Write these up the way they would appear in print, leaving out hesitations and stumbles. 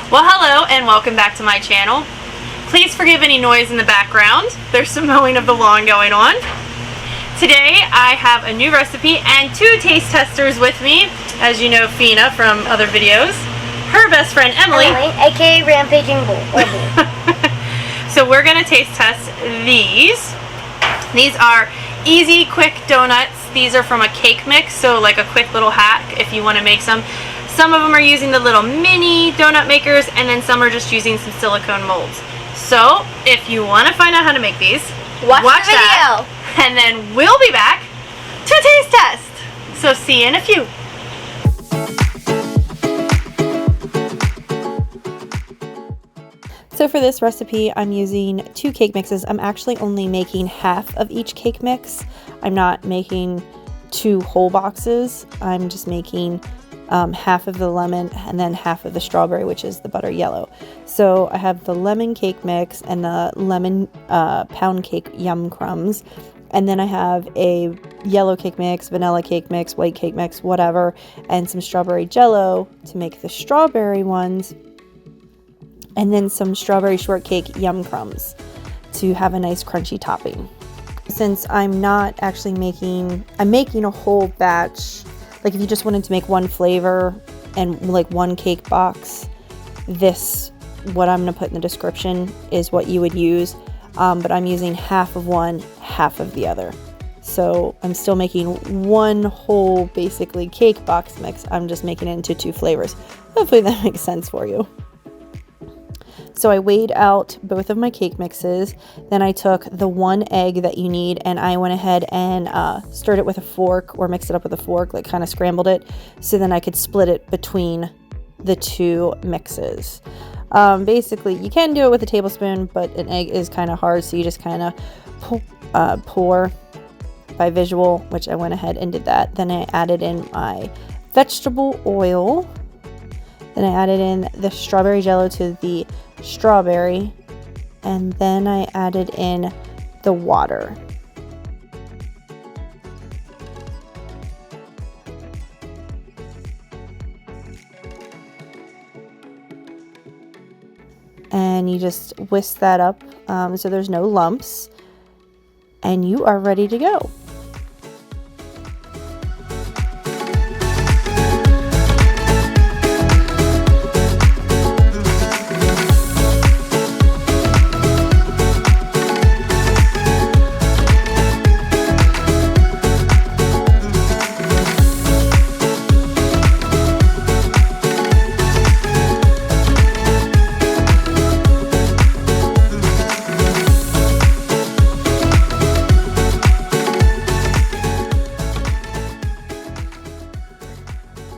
Well, hello and welcome back to my channel. Please forgive any noise in the background. There's some mowing of the lawn going on. Today I have a new recipe and two taste testers with me. As you know, Fina from other videos. Her best friend Emily, aka Rampaging Bull. So we're going to taste test these. These are easy, quick donuts. These are from a cake mix, so like a quick little hack if you want to make some. Some of them are using the little mini donut makers, and then some are just using some silicone molds. So if you want to find out how to make these, watch the video. That, and then we'll be back to taste test. So see you in a few. So for this recipe, I'm using two cake mixes. I'm actually only making half of each cake mix. I'm not making two whole boxes. I'm just making half of the lemon and then half of the strawberry, which is the butter yellow. So I have the lemon cake mix and the lemon pound cake Yum Crumbs. And then I have a yellow cake mix, vanilla cake mix, white cake mix, whatever, and some strawberry jello to make the strawberry ones. And then some strawberry shortcake Yum Crumbs to have a nice crunchy topping. Since I'm not actually I'm making a whole batch. Like if you just wanted to make one flavor and like one cake box, what I'm going to put in the description is what you would use. But I'm using half of one, half of the other. So I'm still making one whole basically cake box mix. I'm just making it into two flavors. Hopefully that makes sense for you. So I weighed out both of my cake mixes. Then I took the one egg that you need and I went ahead and stirred it with a fork, or mixed it up with a fork, like kind of scrambled it. So then I could split it between the two mixes. Basically, you can do it with a tablespoon, but an egg is kind of hard. So you just kind of pour by visual, which I went ahead and did that. Then I added in my vegetable oil. Then I added in the strawberry jello to the strawberry, and then I added in the water. And you just whisk that up so there's no lumps, and you are ready to go.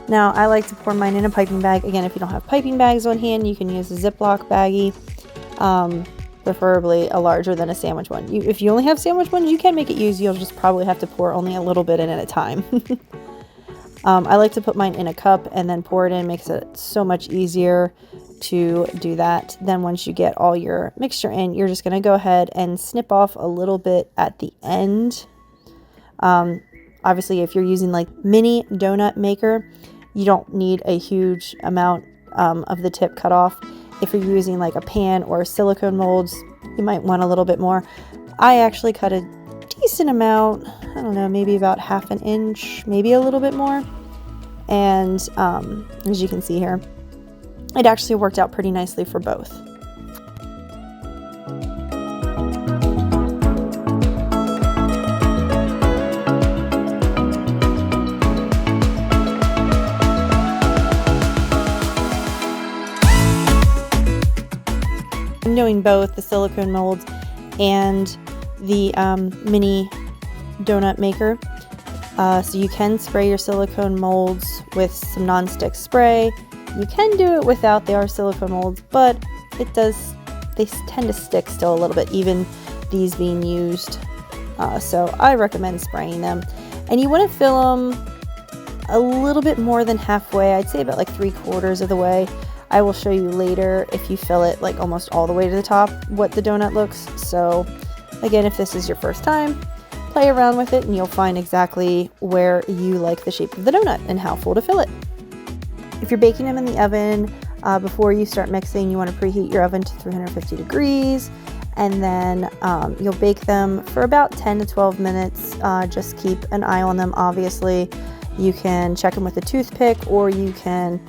Now, I like to pour mine in a piping bag. Again, if you don't have piping bags on hand, you can use a Ziploc baggie, preferably a larger than a sandwich one. If you only have sandwich ones, you can make it use. You'll just probably have to pour only a little bit in at a time. I like to put mine in a cup and then pour it in. Makes it so much easier to do that. Then once you get all your mixture in, you're just going to go ahead and snip off a little bit at the end. Obviously, if you're using like mini donut maker, you don't need a huge amount of the tip cut off. If you're using like a pan or silicone molds, you might want a little bit more. I actually cut a decent amount, I don't know, maybe about half an inch, maybe a little bit more. And as you can see here, it actually worked out pretty nicely for both. I'm doing both the silicone molds and the mini donut maker. So you can spray your silicone molds with some non-stick spray. You can do it without. They are silicone molds, but they tend to stick still a little bit, even these being used. So I recommend spraying them. And you want to fill them a little bit more than halfway. I'd say about like 3/4 of the way. I will show you later if you fill it like almost all the way to the top what the donut looks. So again, if this is your first time, play around with it and you'll find exactly where you like the shape of the donut and how full to fill it. If you're baking them in the oven, Before you start mixing, you want to preheat your oven to 350 degrees, and then you'll bake them for about 10 to 12 minutes. Just keep an eye on them, obviously. You can check them with a toothpick, or you can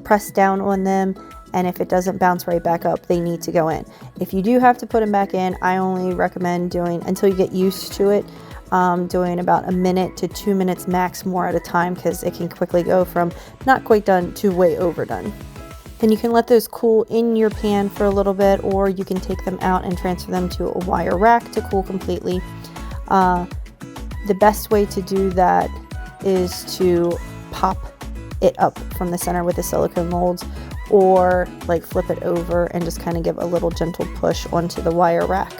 press down on them, and if it doesn't bounce right back up, they need to go in. If you do have to put them back in, I only recommend doing, until you get used to it, doing about a minute to 2 minutes max more at a time, because it can quickly go from not quite done to way overdone. Then you can let those cool in your pan for a little bit, or you can take them out and transfer them to a wire rack to cool completely. The best way to do that is to pop it up from the center with the silicone molds, or like flip it over and just kind of give a little gentle push onto the wire rack.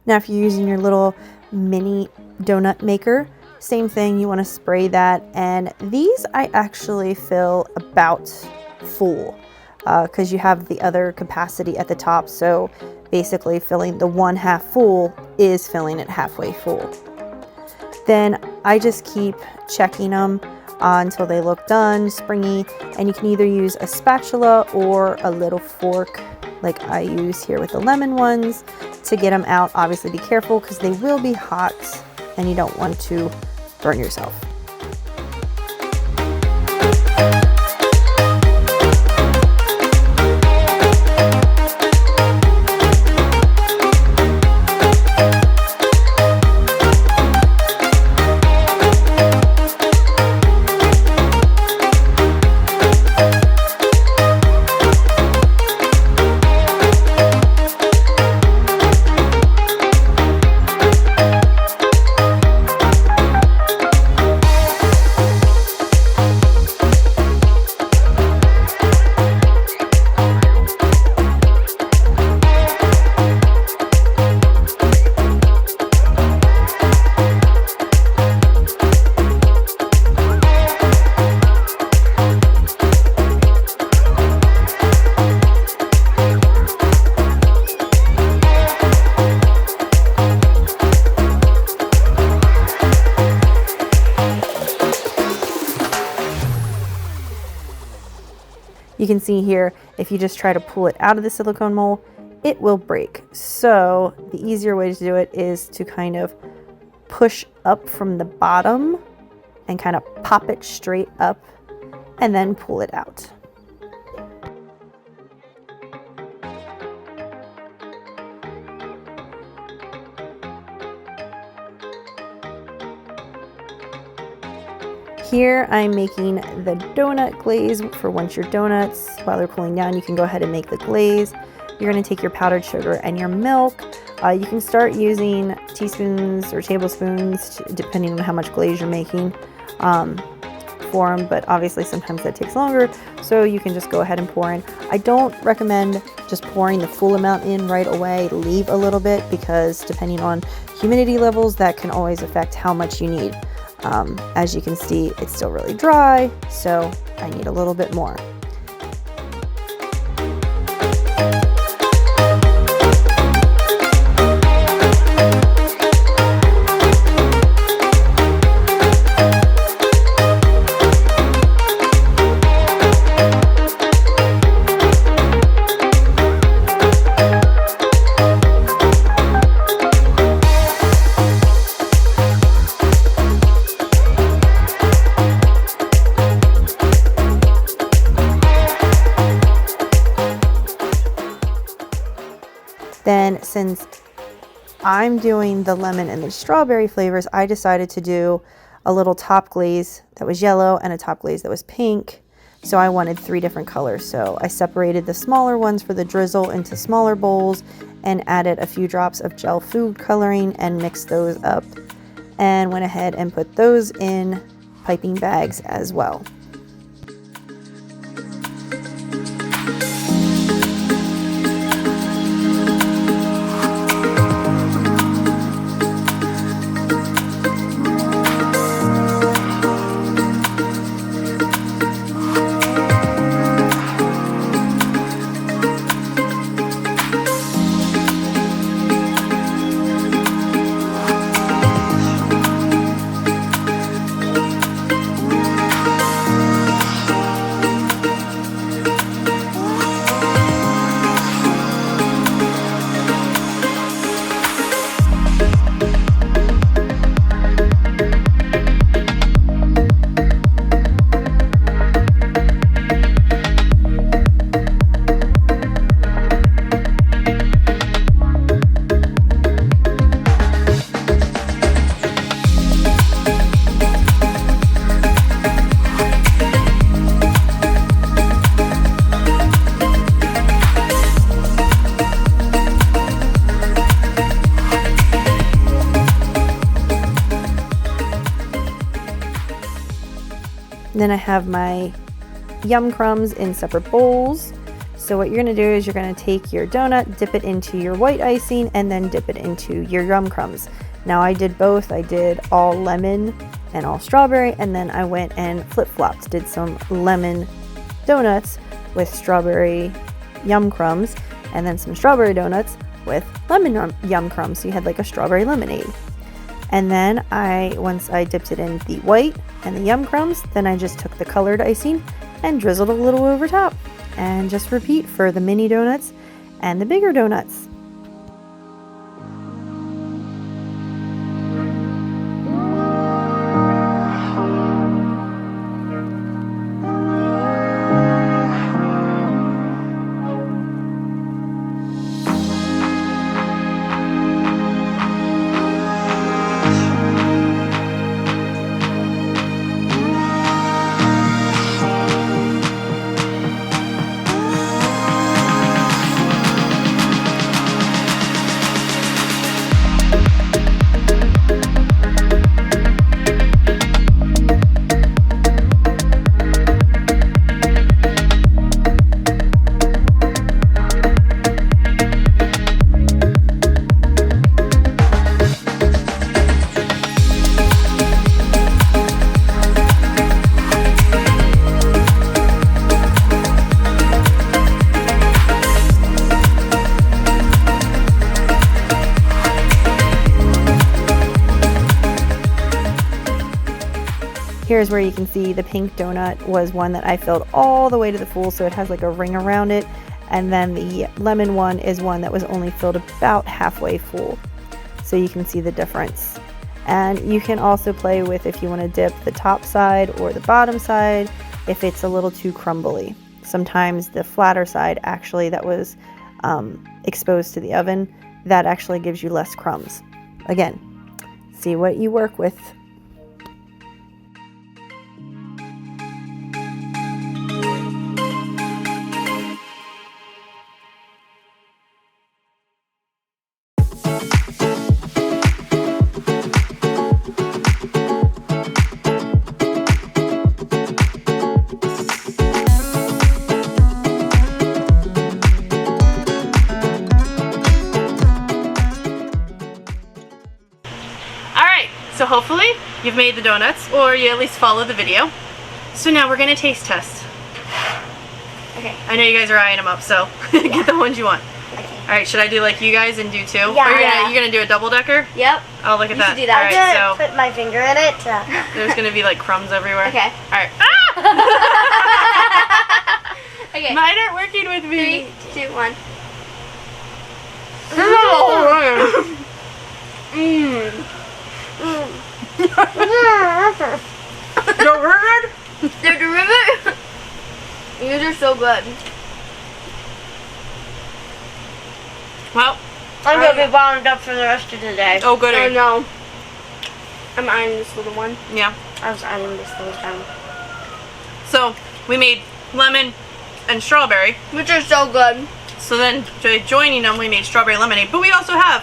Now, if you're using your little mini donut maker, same thing, you want to spray that. And these I actually fill about full because you have the other capacity at the top. So basically filling the one half full is filling it halfway full. Then I just keep checking them until they look done, springy, and you can either use a spatula or a little fork like I use here with the lemon ones to get them out. Obviously be careful because they will be hot and you don't want to burn yourself. You can see here, if you just try to pull it out of the silicone mold, it will break. So the easier way to do it is to kind of push up from the bottom and kind of pop it straight up and then pull it out. Here I'm making the donut glaze for once your donuts, while they're cooling down, you can go ahead and make the glaze. You're going to take your powdered sugar and your milk. You can start using teaspoons or tablespoons depending on how much glaze you're making for them, but obviously sometimes that takes longer, so you can just go ahead and pour in. I don't recommend just pouring the full amount in right away. Leave a little bit, because depending on humidity levels, that can always affect how much you need. As you can see, it's still really dry, so I need a little bit more. Then, since I'm doing the lemon and the strawberry flavors, I decided to do a little top glaze that was yellow and a top glaze that was pink. So I wanted 3 different colors. So I separated the smaller ones for the drizzle into smaller bowls and added a few drops of gel food coloring and mixed those up, and went ahead and put those in piping bags as well. Then I have my Yum Crumbs in separate bowls. So what you're gonna do is you're gonna take your donut, dip it into your white icing, and then dip it into your Yum Crumbs. Now I did both. I did all lemon and all strawberry, and then I went and flip-flopped, did some lemon donuts with strawberry Yum Crumbs, and then some strawberry donuts with lemon Yum Crumbs. So you had like a strawberry lemonade. And then once I dipped it in the white and the Yum Crumbs, then I just took the colored icing and drizzled a little over top. And just repeat for the mini donuts and the bigger donuts. Here's where you can see the pink donut was one that I filled all the way to the full, so it has like a ring around it. And then the lemon one is one that was only filled about halfway full. So you can see the difference. And you can also play with if you want to dip the top side or the bottom side if it's a little too crumbly. Sometimes the flatter side actually that was exposed to the oven, that actually gives you less crumbs. Again, see what you work with. So hopefully you've made the donuts, or you at least followed the video. So now we're gonna taste test. Okay. I know you guys are eyeing them up, so get the ones you want. Okay. All right, should I do like you guys and do two? Yeah. You're gonna do a double decker? Yep. Oh, look at that. You should do that. All right, so put my finger in it. There's gonna be like crumbs everywhere. Okay. All right. Ah! Okay. Mine aren't working with me. 3, 2, 1. They're derivative. These are so good. Well, I'm gonna be bound up for the rest of the day. Oh, good. I know. I'm eyeing this little one. Yeah. I was eyeing this little time. So we made lemon and strawberry, which are so good. So then, joining them, we made strawberry lemonade. But we also have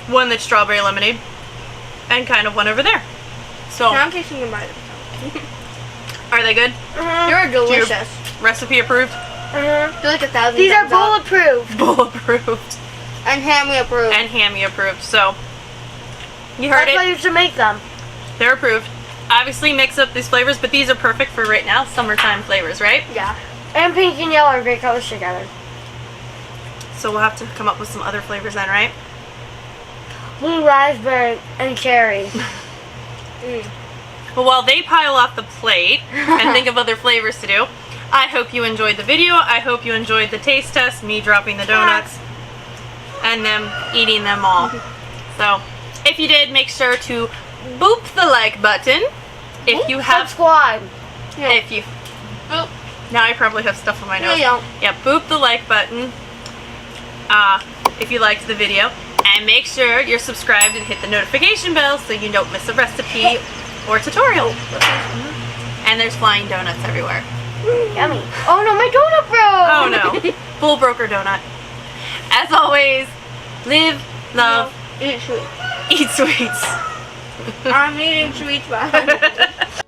one that's strawberry lemonade, and kind of one over there. So now I'm tasting them by themselves. Are they good? They're delicious. Recipe approved? They're like 1,000. These are bulletproof. Bulletproof. And hammy approved. And hammy approved. So you heard That's why you should make them. They're approved. Obviously mix up these flavors, but these are perfect for right now, summertime flavors, right? Yeah. And pink and yellow are great colors together. So we'll have to come up with some other flavors then, right? Blue raspberry and cherry. Well, while they pile off the plate and think of other flavors to do, I hope you enjoyed the video. I hope you enjoyed the taste test, me dropping the donuts, and them eating them all. So, if you did, make sure to boop the like button. If you have... Subscribe. Yeah. If you... Boop. Now I probably have stuff on my nose. No, you don't. Yeah, boop the like button if you liked the video. And make sure you're subscribed and hit the notification bell so you don't miss a recipe or tutorial. And there's flying donuts everywhere. Yummy. Oh no, my donut broke! Oh no. Full broker donut. As always, live, love, eat sweets. Eat sweets. I'm eating sweets, but